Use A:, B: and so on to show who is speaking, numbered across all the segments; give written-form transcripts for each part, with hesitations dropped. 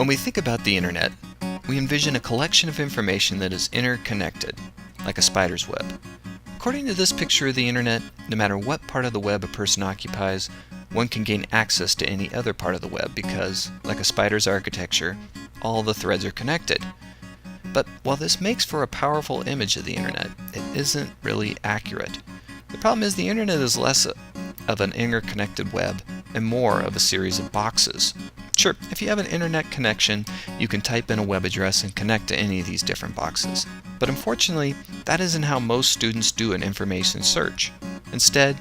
A: When we think about the internet, we envision a collection of information that is interconnected, like a spider's web. According to this picture of the internet, no matter what part of the web a person occupies, one can gain access to any other part of the web because, like a spider's architecture, all the threads are connected. But while this makes for a powerful image of the internet, it isn't really accurate. The problem is the internet is less of an interconnected web and more of a series of boxes. Sure, if you have an internet connection, you can type in a web address and connect to any of these different boxes. But unfortunately, that isn't how most students do an information search. Instead,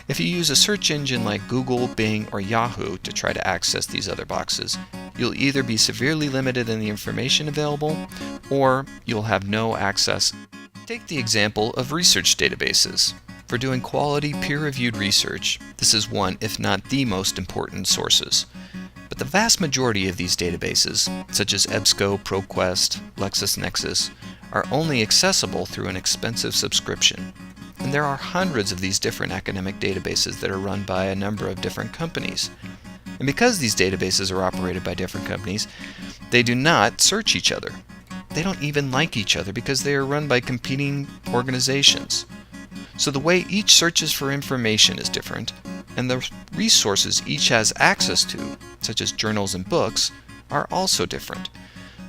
A: if you use a search engine like Google, Bing, or Yahoo to try to access these other boxes, you'll either be severely limited in the information available, or you'll have no access. Take the example of research databases. For doing quality, peer-reviewed research, this is one, if not the most important sources. But the vast majority of these databases, such as EBSCO, ProQuest, LexisNexis, are only accessible through an expensive subscription. And there are hundreds of these different academic databases that are run by a number of different companies. And because these databases are operated by different companies, they do not search each other. They don't even like each other because they are run by competing organizations. So the way each searches for information is different, and the resources each has access to, such as journals and books, are also different.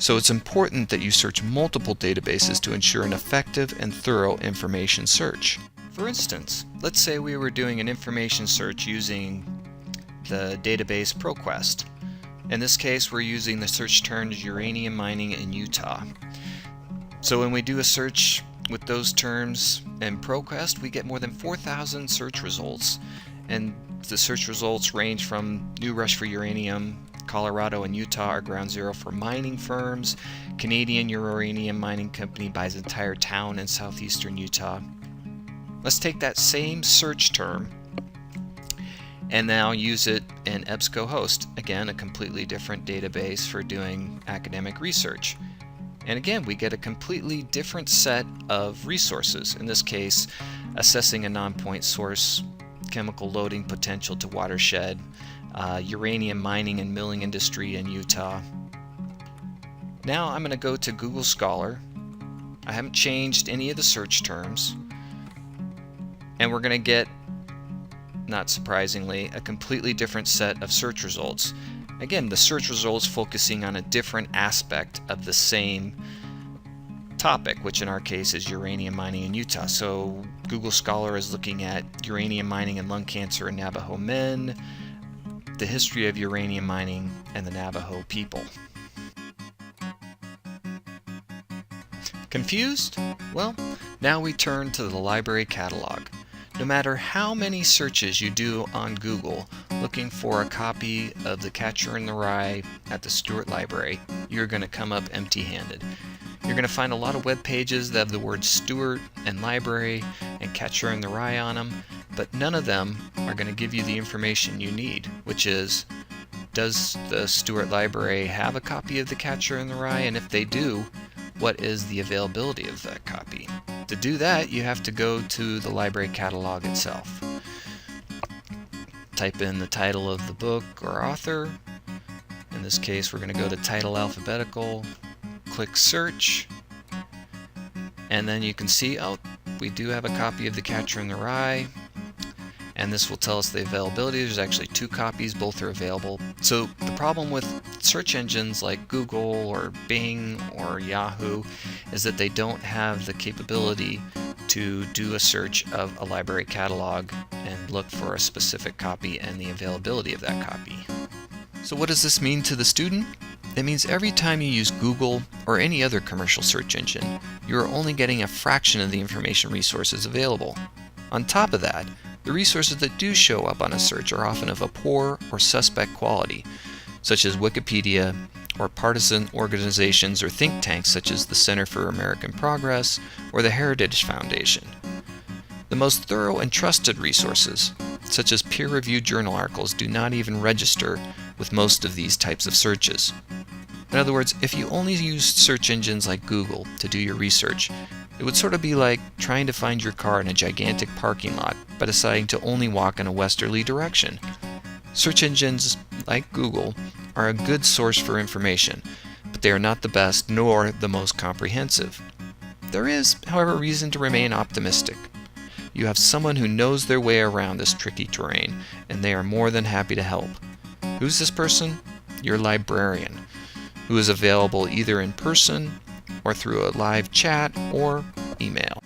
A: So it's important that you search multiple databases to ensure an effective and thorough information search. For instance, let's say we were doing an information search using the database ProQuest. In this case, we're using the search terms uranium mining in Utah. So when we do a search with those terms in ProQuest, we get more than 4,000 search results. And the search results range from new rush for uranium, Colorado and Utah are ground zero for mining firms, Canadian uranium mining company buys entire town in southeastern Utah. Let's take that same search term and now use it in EBSCOhost, again a completely different database for doing academic research. And again, we get a completely different set of resources, in this case assessing a non-point source, chemical loading potential to watershed, uranium mining and milling industry in Utah. Now I'm going to go to Google Scholar. I haven't changed any of the search terms, and we're going to get, not surprisingly, a completely different set of search results. Again, the search results focusing on a different aspect of the same topic, which in our case is uranium mining in Utah. So Google Scholar is looking at uranium mining and lung cancer in Navajo men, the history of uranium mining, and the Navajo people. Confused? Well, now we turn to the library catalog. No matter how many searches you do on Google looking for a copy of The Catcher in the Rye at the Stewart Library, you're going to come up empty-handed. You're going to find a lot of web pages that have the words Stewart and library and Catcher in the Rye on them, but none of them are going to give you the information you need, which is, does the Stewart Library have a copy of The Catcher in the Rye? And if they do, what is the availability of that copy? To do that, you have to go to the library catalog itself. Type in the title of the book or author. In this case, we're going to go to title alphabetical, click search, and then you can see, oh, we do have a copy of The Catcher in the Rye, and this will tell us the availability. There's actually 2 copies, both are available. So the problem with search engines like Google or Bing or Yahoo is that they don't have the capability to do a search of a library catalog and look for a specific copy and the availability of that copy. So what does this mean to the student? It means every time you use Google or any other commercial search engine, you are only getting a fraction of the information resources available. On top of that, the resources that do show up on a search are often of a poor or suspect quality, such as Wikipedia, or partisan organizations or think tanks such as the Center for American Progress or the Heritage Foundation. The most thorough and trusted resources, such as peer-reviewed journal articles, do not even register with most of these types of searches. In other words, if you only used search engines like Google to do your research, it would sort of be like trying to find your car in a gigantic parking lot by deciding to only walk in a westerly direction. Search engines like Google are a good source for information, but they are not the best nor the most comprehensive. There is, however, reason to remain optimistic. You have someone who knows their way around this tricky terrain, and they are more than happy to help. Who's this person? Your librarian, who is available either in person or through a live chat or email.